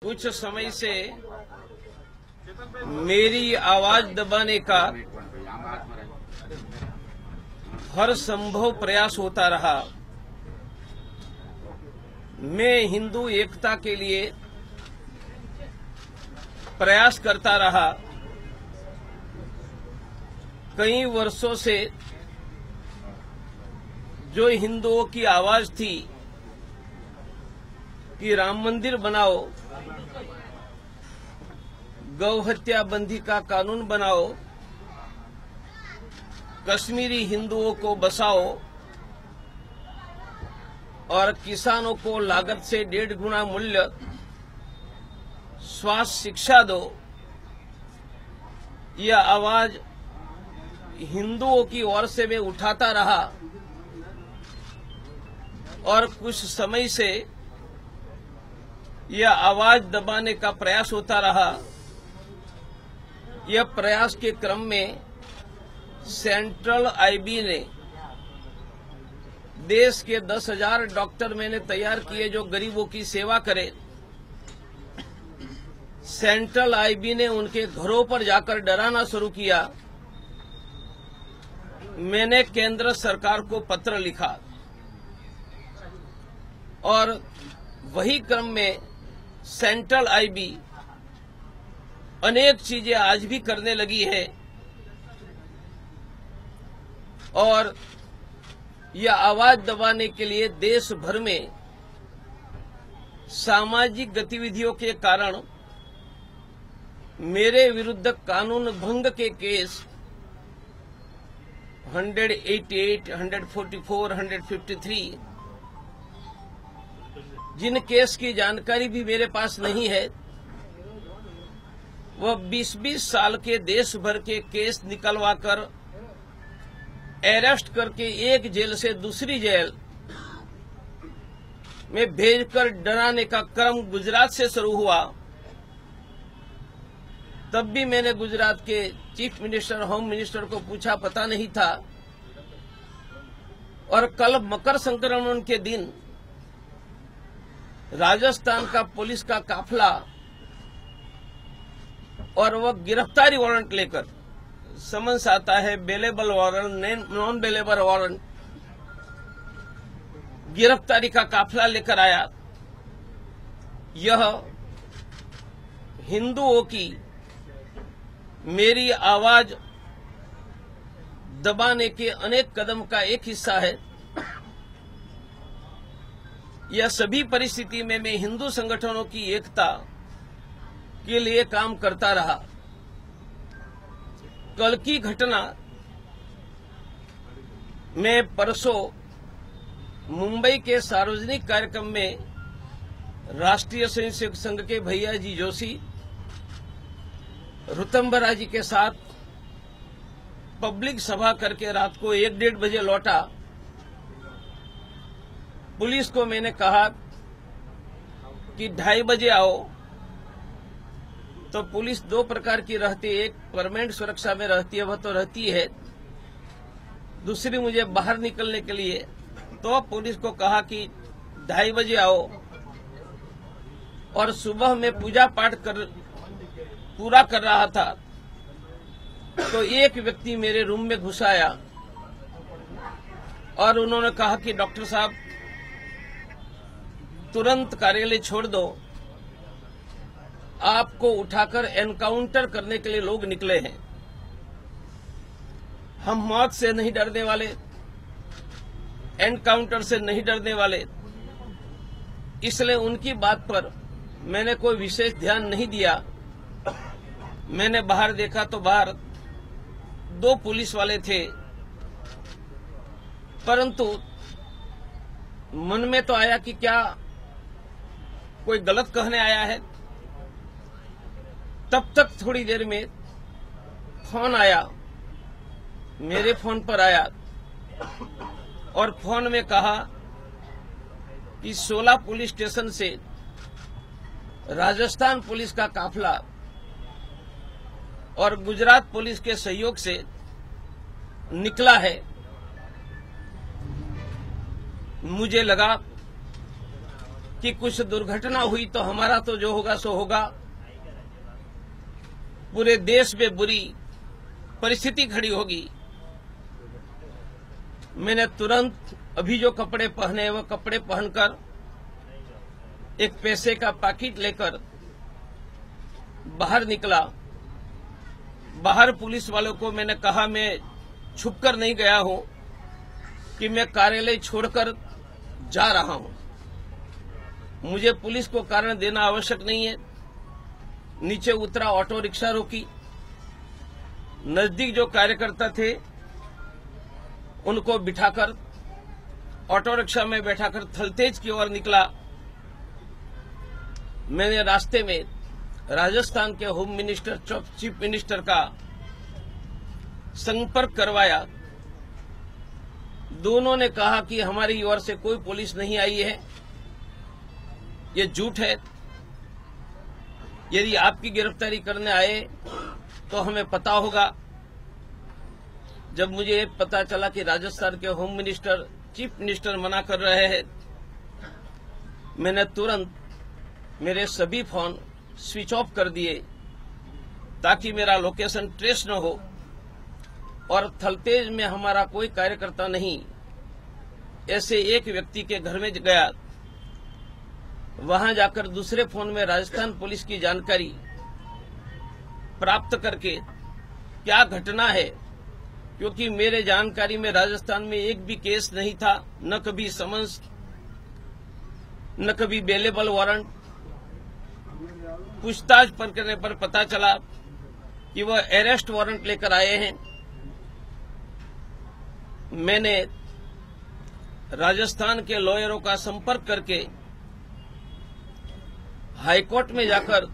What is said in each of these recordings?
कुछ समय से मेरी आवाज दबाने का हर संभव प्रयास होता रहा। मैं हिंदू एकता के लिए प्रयास करता रहा। कई वर्षों से जो हिंदुओं की आवाज थी कि राम मंदिर बनाओ, गौ हत्या बंदी का कानून बनाओ, कश्मीरी हिंदुओं को बसाओ और किसानों को लागत से 1.5 गुना मूल्य स्वास्थ्य शिक्षा दो, यह आवाज हिंदुओं की ओर से मैं उठाता रहा और कुछ समय से यह आवाज दबाने का प्रयास होता रहा। यह प्रयास के क्रम में सेंट्रल आईबी ने देश के 10,000 डॉक्टर मैंने तैयार किए जो गरीबों की सेवा करें। सेंट्रल आईबी ने उनके घरों पर जाकर डराना शुरू किया। मैंने केंद्र सरकार को पत्र लिखा और वही क्रम में सेंट्रल आईबी अनेक चीजें आज भी करने लगी है और यह आवाज दबाने के लिए देश भर में सामाजिक गतिविधियों के कारण मेरे विरुद्ध कानून भंग के केस 188, 144, 153 जिन केस की जानकारी भी मेरे पास नहीं है, वह 20-20 साल के देश भर के केस निकलवाकर अरेस्ट करके एक जेल से दूसरी जेल में भेजकर डराने का क्रम गुजरात से शुरू हुआ। तब भी मैंने गुजरात के चीफ मिनिस्टर, होम मिनिस्टर को पूछा, पता नहीं था। और कल मकर संक्रमण के दिन राजस्थान का पुलिस का काफिला और वह गिरफ्तारी वारंट लेकर, समन्स आता है, bailable warrant, non bailable warrant, गिरफ्तारी का काफिला लेकर आया। यह हिंदुओं की मेरी आवाज दबाने के अनेक कदम का एक हिस्सा है। यह सभी परिस्थिति में मैं हिंदू संगठनों की एकता के लिए काम करता रहा। कल की घटना मैं परसों मुंबई के सार्वजनिक कार्यक्रम में राष्ट्रीय स्वयंसेवक संघ के भैया जी जोशी, ऋतंबरा जी के साथ पब्लिक सभा करके रात को 1-1:30 बजे लौटा। पुलिस को मैंने कहा कि 2:30 बजे आओ, तो पुलिस 2 प्रकार की रहती है। एक परमानेंट सुरक्षा में रहती है, वह तो रहती है। दूसरी मुझे बाहर निकलने के लिए, तो पुलिस को कहा कि 2:30 बजे आओ। और सुबह में पूजा पाठ पूरा कर रहा था तो एक व्यक्ति मेरे रूम में घुस आया और उन्होंने कहा कि डॉक्टर साहब तुरंत कार्यालय छोड़ दो, आपको उठाकर एनकाउंटर करने के लिए लोग निकले हैं। हम मौत से नहीं डरने वाले, एनकाउंटर से नहीं डरने वाले। इसलिए उनकी बात पर मैंने कोई विशेष ध्यान नहीं दिया। मैंने बाहर देखा तो बाहर 2 पुलिस वाले थे, परंतु मन में तो आया कि क्या कोई गलत कहने आया है। तब तक थोड़ी देर में फोन आया, मेरे फोन पर आया और फोन में कहा कि 16 पुलिस स्टेशन से राजस्थान पुलिस का काफिला और गुजरात पुलिस के सहयोग से निकला है। मुझे लगा कि कुछ दुर्घटना हुई तो हमारा तो जो होगा सो होगा, पूरे देश में बुरी परिस्थिति खड़ी होगी। मैंने तुरंत अभी जो कपड़े पहने वो कपड़े पहनकर एक पैसे का पैकेट लेकर बाहर निकला। बाहर पुलिस वालों को मैंने कहा मैं छुपकर नहीं गया हूं कि मैं कार्यालय छोड़कर जा रहा हूं, मुझे पुलिस को कारण देना आवश्यक नहीं है। नीचे उतरा, ऑटो रिक्शा रोकी, नजदीक जो कार्यकर्ता थे उनको बिठाकर ऑटो रिक्शा में बैठाकर थलतेज की ओर निकला। मैंने रास्ते में राजस्थान के होम मिनिस्टर, चीफ मिनिस्टर का संपर्क करवाया। दोनों ने कहा कि हमारी ओर से कोई पुलिस नहीं आई है, ये झूठ है। यदि आपकी गिरफ्तारी करने आए तो हमें पता होगा। जब मुझे पता चला कि राजस्थान के होम मिनिस्टर, चीफ मिनिस्टर मना कर रहे हैं, मैंने तुरंत मेरे सभी फोन स्विच ऑफ कर दिए ताकि मेरा लोकेशन ट्रेस न हो। और थलतेज में हमारा कोई कार्यकर्ता नहीं, ऐसे एक व्यक्ति के घर में गया। वहां जाकर दूसरे फोन में राजस्थान पुलिस की जानकारी प्राप्त करके क्या घटना है, क्योंकि मेरे जानकारी में राजस्थान में एक भी केस नहीं था, न कभी समन्स, न कभी बेलेबल वारंट। पूछताछ करने पर पता चला कि वह अरेस्ट वारंट लेकर आए हैं। मैंने राजस्थान के लॉयरों का संपर्क करके हाईकोर्ट में जाकर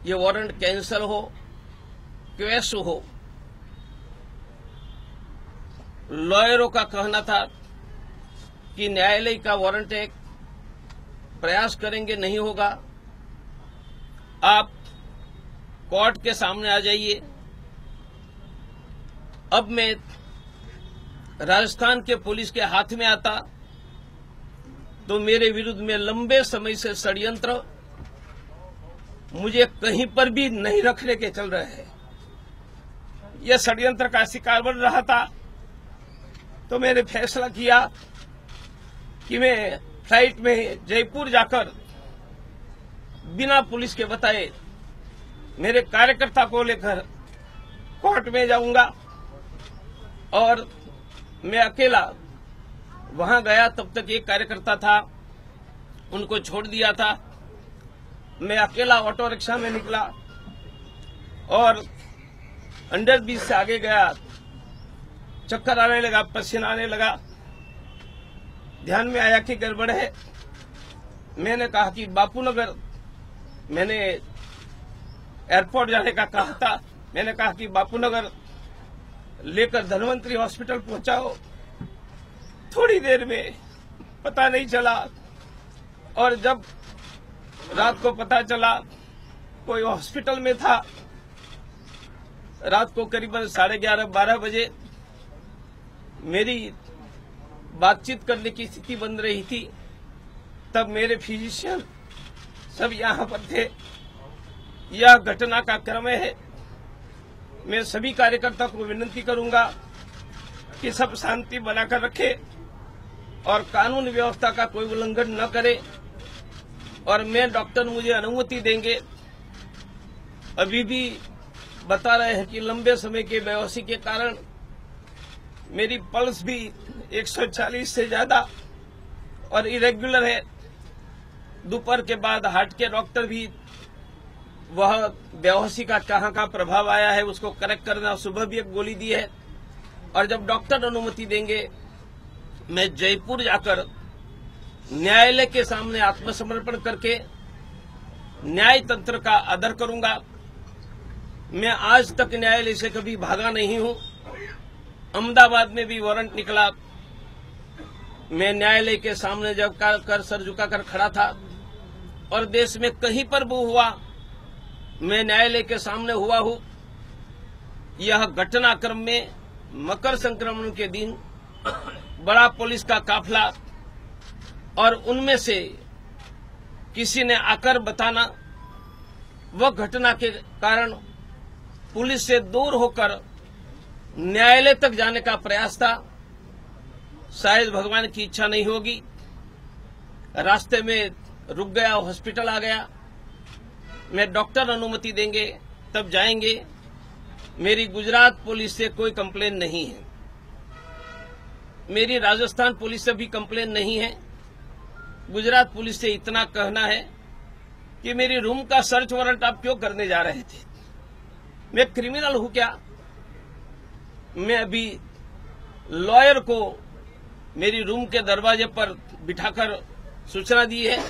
ये वारंट कैंसिल हो, क्वैश हो। लॉयरों का कहना था कि न्यायालय का वारंट है, प्रयास करेंगे नहीं होगा, आप कोर्ट के सामने आ जाइए। अब मैं राजस्थान के पुलिस के हाथ में आता तो मेरे विरुद्ध में लंबे समय से षड्यंत्र, मुझे कहीं पर भी नहीं रखने के चल रहे हैं। यह षड्यंत्र का शिकार बन रहा था। तो मैंने फैसला किया कि मैं फ्लाइट में जयपुर जाकर बिना पुलिस के बताए मेरे कार्यकर्ता को लेकर कोर्ट में जाऊंगा। और मैं अकेला वहां गया, तब तक एक कार्यकर्ता था, उनको छोड़ दिया था। मैं अकेला ऑटो रिक्शा में निकला और अंडरब्रिज से आगे गया। चक्कर आने लगा, पसीना आने लगा। ध्यान में आया कि गड़बड़ है। मैंने कहा कि बापूनगर, मैंने एयरपोर्ट जाने का कहा था, मैंने कहा कि बापूनगर लेकर धन्वंतरी हॉस्पिटल पहुंचाओ। थोड़ी देर में पता नहीं चला, और जब रात को पता चला कोई हॉस्पिटल में था, रात को करीबन 11:30-12 बजे मेरी बातचीत करने की स्थिति बन रही थी। तब मेरे फिजिशियन सब यहाँ पर थे। यह घटना का क्रम है। मैं सभी कार्यकर्ता को विनती करूंगा कि सब शांति बनाकर रखे और कानून व्यवस्था का कोई उल्लंघन न करे। और मैं डॉक्टर मुझे अनुमति देंगे। अभी भी बता रहे हैं कि लंबे समय के बेहोशी के कारण मेरी पल्स भी 140 से ज्यादा और इरेगुलर है। दोपहर के बाद हार्ट के डॉक्टर भी, वह बेहोशी का कहाँ का प्रभाव आया है उसको करेक्ट करना, सुबह भी एक गोली दी है। और जब डॉक्टर अनुमति देंगे, मैं जयपुर जाकर न्यायालय के सामने आत्मसमर्पण करके न्याय तंत्र का आदर करूंगा। मैं आज तक न्यायालय से कभी भागा नहीं हूं। अहमदाबाद में भी वारंट निकला, मैं न्यायालय के सामने जब कर सर झुकाकर खड़ा था। और देश में कहीं पर भी हुआ, मैं न्यायालय के सामने हुआ हूं। यह घटनाक्रम में मकर संक्रमण के दिन बड़ा पुलिस का काफिला, और उनमें से किसी ने आकर बताना, वह घटना के कारण पुलिस से दूर होकर न्यायालय तक जाने का प्रयास था। शायद भगवान की इच्छा नहीं होगी, रास्ते में रुक गया, हॉस्पिटल आ गया। मैं डॉक्टर अनुमति देंगे तब जाएंगे। मेरी गुजरात पुलिस से कोई कंप्लेन नहीं है, मेरी राजस्थान पुलिस से भी कंप्लेन नहीं है। गुजरात पुलिस से इतना कहना है कि मेरी रूम का सर्च वारंट आप क्यों करने जा रहे थे? मैं क्रिमिनल हूं क्या? मैं अभी लॉयर को मेरी रूम के दरवाजे पर बिठाकर सूचना दी है।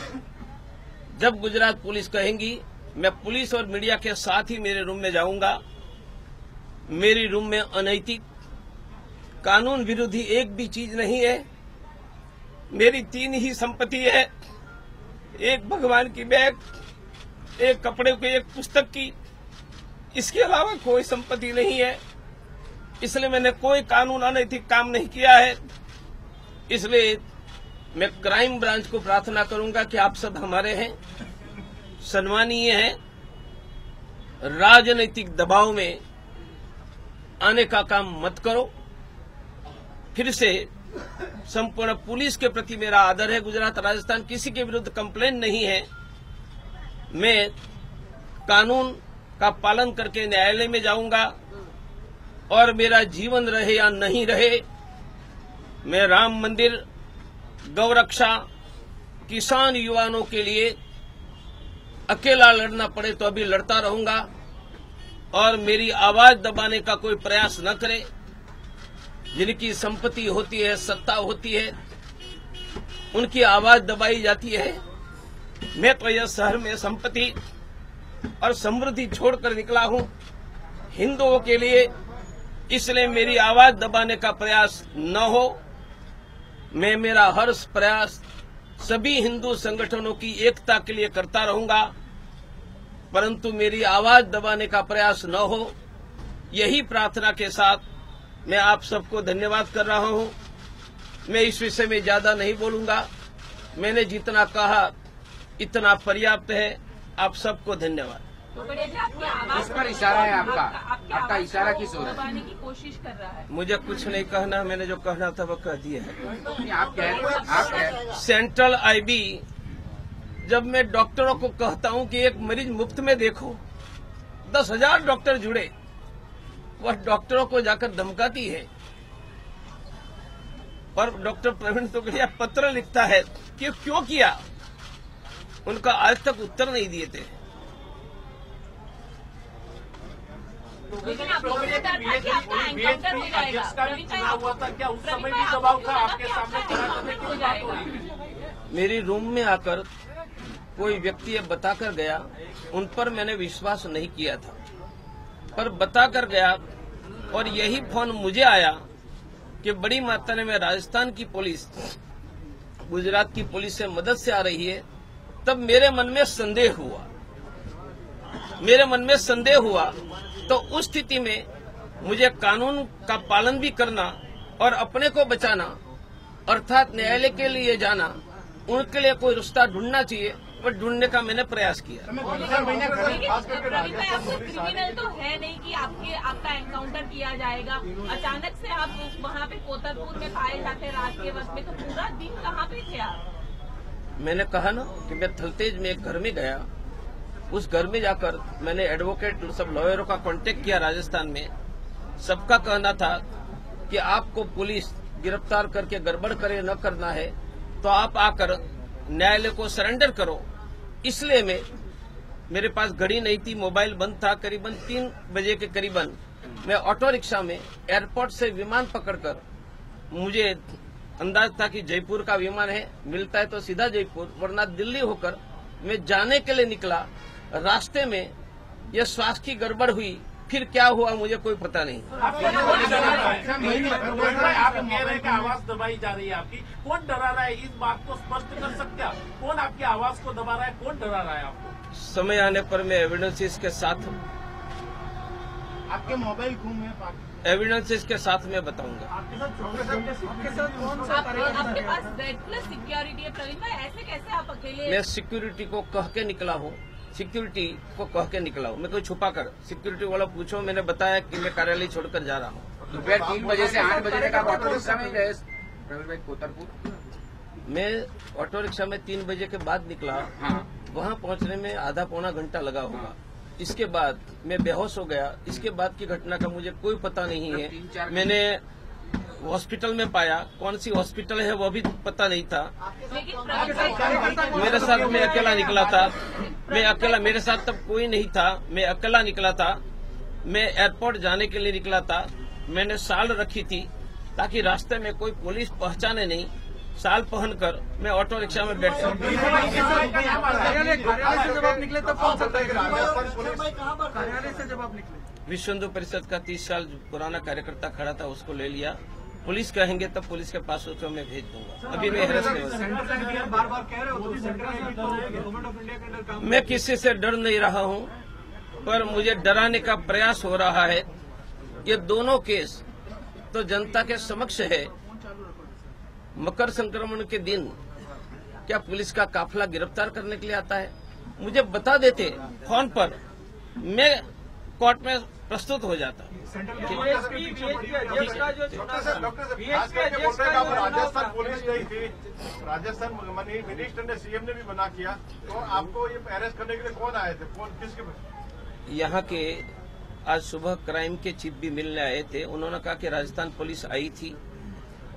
जब गुजरात पुलिस कहेंगी, मैं पुलिस और मीडिया के साथ ही मेरे रूम में जाऊंगा। मेरी रूम में अनैतिक, कानून विरोधी एक भी चीज नहीं है। मेरी 3 ही संपत्ति है, एक भगवान की बैग, एक कपड़े की, एक पुस्तक की, इसके अलावा कोई संपत्ति नहीं है। इसलिए मैंने कोई कानून अनैतिक काम नहीं किया है। इसलिए मैं क्राइम ब्रांच को प्रार्थना करूंगा कि आप सब हमारे हैं, सम्मानीय हैं, राजनीतिक दबाव में आने का काम मत करो। फिर से संपूर्ण पुलिस के प्रति मेरा आदर है। गुजरात, राजस्थान किसी के विरुद्ध कंप्लेन नहीं है। मैं कानून का पालन करके न्यायालय में जाऊंगा और मेरा जीवन रहे या नहीं रहे, मैं राम मंदिर, गौरक्षा, किसान युवाओं के लिए अकेला लड़ना पड़े तो अभी लड़ता रहूंगा। और मेरी आवाज दबाने का कोई प्रयास न करे। जिनकी संपत्ति होती है, सत्ता होती है, उनकी आवाज दबाई जाती है। मैं तो यह शहर में संपत्ति और समृद्धि छोड़कर निकला हूं हिंदुओं के लिए, इसलिए मेरी आवाज दबाने का प्रयास न हो। मैं मेरा हर प्रयास सभी हिंदू संगठनों की एकता के लिए करता रहूंगा, परंतु मेरी आवाज दबाने का प्रयास न हो। यही प्रार्थना के साथ मैं आप सबको धन्यवाद कर रहा हूं। मैं इस विषय में ज्यादा नहीं बोलूंगा। मैंने जितना कहा इतना पर्याप्त है। आप सबको धन्यवाद। किस पर इशारा है आपका इशारा किस ओर है? की कोशिश कर रहा है। मुझे कुछ नहीं कहना, मैंने जो कहना था वो कह दिया है। आप सेंट्रल आईबी, जब मैं डॉक्टरों को कहता हूं कि एक मरीज मुफ्त में देखो, 10,000 डॉक्टर जुड़े, वह डॉक्टरों को जाकर धमकाती है। और डॉक्टर प्रवीण तोगड़िया पत्र लिखता है कि क्यों किया, उनका आज तक उत्तर नहीं दिए थे। मेरी रूम में आकर कोई व्यक्ति ये बताकर गया, उन पर मैंने विश्वास नहीं किया था, पर बताकर गया। और यही फोन मुझे आया कि बड़ी मात्रा में राजस्थान की पुलिस गुजरात की पुलिस से मदद से आ रही है। तब मेरे मन में संदेह हुआ। तो उस स्थिति में मुझे कानून का पालन भी करना और अपने को बचाना, अर्थात न्यायालय के लिए जाना, उनके लिए कोई रास्ता ढूंढना चाहिए, पर ढूंढने का मैंने प्रयास किया। क्रिमिनल तो है नहीं कि आपका एनकाउंटर किया जाएगा। अचानक से आप वहाँ पे कोतरपुर में पाए जाते रात के वक्त में, तो पूरा दिन कहाँ पे थे आप? मैंने कहा ना कि मैं थलतेज में एक घर में गया। उस घर में जाकर मैंने एडवोकेट, सब लॉयरों का कांटेक्ट किया राजस्थान में। सबका कहना था कि आपको पुलिस गिरफ्तार करके गड़बड़ करे न करना है तो आप आकर न्यायालय को सरेंडर करो। इसलिए मेरे पास घड़ी नहीं थी, मोबाइल बंद था। करीबन 3 बजे के करीबन मैं ऑटो रिक्शा में एयरपोर्ट से विमान पकड़कर, मुझे अंदाज था कि जयपुर का विमान है, मिलता है तो सीधा जयपुर, वरना दिल्ली होकर मैं जाने के लिए निकला। रास्ते में यह श्वास की गड़बड़ हुई, फिर क्या हुआ मुझे कोई पता नहीं। आप कह रहे हैं कि आवाज दबाई जा रही है आपकी, कौन डरा रहा है? इस बात को स्पष्ट कर सकते हैं? कौन आपकी आवाज को दबा रहा है, कौन डरा रहा है आपको? समय आने पर मैं एविडेंसेस के साथ आपके मोबाइल गुम है एविडेंसेस के साथ मैं बताऊंगा। आपके साथ कौन सा आपके पास रेगुलर सिक्योरिटी है प्रवीण भाई, ऐसे कैसे आप अकेले? मैं सिक्योरिटी को कह के निकला हूँ, सिक्योरिटी को कह के निकला हूँ, मैं कोई छुपा कर। सिक्योरिटी वाला पूछो, मैंने बताया कि मैं कार्यालय छोड़कर जा रहा हूँ। दोपहर 3 बजे से 8 बजे तक आप ऑटो रिक्शा में गए प्रवीण भाई कोतरपुर? मैं ऑटो रिक्शा में 3 बजे के बाद निकला। हाँ। वहाँ पहुँचने में आधा पौना घंटा लगा होगा। इसके बाद मैं बेहोश हो गया। इसके बाद की घटना का मुझे कोई पता नहीं है। मैंने हॉस्पिटल में पाया, कौन सी हॉस्पिटल है वो भी पता नहीं था। लेकिन प्रवीण भाई, मेरे साथ मैं अकेला निकला था, मैं अकेला, मेरे साथ तब कोई नहीं था, मैं अकेला निकला था। मैं एयरपोर्ट जाने के लिए निकला था। मैंने शाल रखी थी ताकि रास्ते में कोई पुलिस पहचाने नहीं। शाल पहनकर मैं ऑटो रिक्शा में बैठ गया। कार्यालय से जब आप निकले तब कौन सा कार्यालय से जब आप निकले? विश्व हिंदू परिषद का 30 साल पुराना कार्यकर्ता खड़ा था, उसको ले लिया। पुलिस कहेंगे तब पुलिस के पास उसको मैं भेज दूंगा। अभी मैं हेरस में बार-बार कह रहे हो तो गवर्नमेंट ऑफ इंडिया के अंदर काम। मैं किसी से डर नहीं रहा हूं, पर मुझे डराने का प्रयास हो रहा है। ये दोनों केस तो जनता के समक्ष है। मकर संक्रमण के दिन क्या पुलिस का काफिला गिरफ्तार करने के लिए आता है? मुझे बता देते फोन पर, मैं कोर्ट में प्रस्तुत हो जाता। राजस्थान पुलिस नहीं थी, राजस्थान मिनिस्टर ने, सीएम ने भी मना किया, तो आपको ये अरेस्ट करने के लिए कौन आए थे? कौन, किसके? यहाँ के आज सुबह क्राइम के चीफ भी मिलने आए थे। उन्होंने कहा कि राजस्थान पुलिस आई थी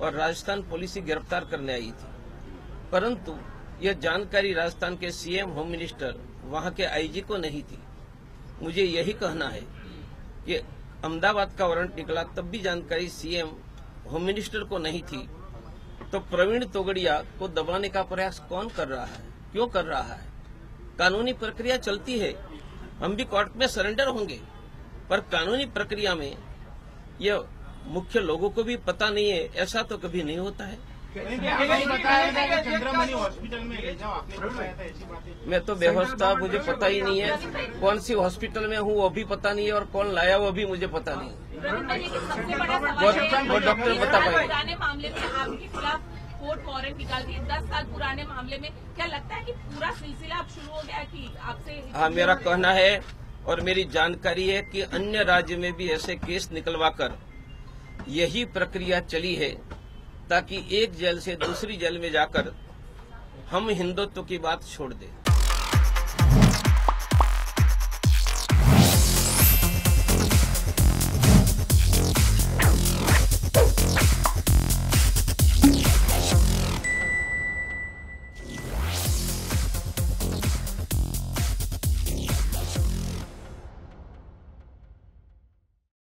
और राजस्थान पुलिस ही गिरफ्तार करने आई थी, परंतु यह जानकारी राजस्थान के सीएम, होम मिनिस्टर, वहां के आईजी को नहीं थी। मुझे यही कहना है कि अहमदाबाद का वारंट निकला तब भी जानकारी सीएम, होम मिनिस्टर को नहीं थी, तो प्रवीण तोगड़िया को दबाने का प्रयास कौन कर रहा है, क्यों कर रहा है? कानूनी प्रक्रिया चलती है, हम भी कोर्ट में सरेंडर होंगे, पर कानूनी प्रक्रिया में यह मुख्य लोगों को भी पता नहीं है, ऐसा तो कभी नहीं होता है। चंद्रमणि हॉस्पिटल में ले जाओ, आपने बताया था ऐसी बातें। मैं तो बेहोश था, मुझे पता ही नहीं है कौन सी हॉस्पिटल में हूँ वो भी पता नहीं है, और कौन लाया वो भी मुझे पता नहीं है। प्रवीण भाई, लेकिन सबसे बड़ा सवाल है वो डॉक्टर बता पाएंगे। पुराने मामले में आपके खिलाफ कोर्ट वारंट निकाल दिए, 10 साल पुराने मामले में। क्या लगता है कि पूरा सिलसिला अब शुरू हो गया कि आपसे? हाँ, मेरा कहना है और मेरी जानकारी है कि अन्य राज्य में भी ऐसे केस निकलवाकर यही प्रक्रिया चली है, ताकि एक जेल से दूसरी जेल में जाकर हम हिंदुत्व की बात छोड़ दें।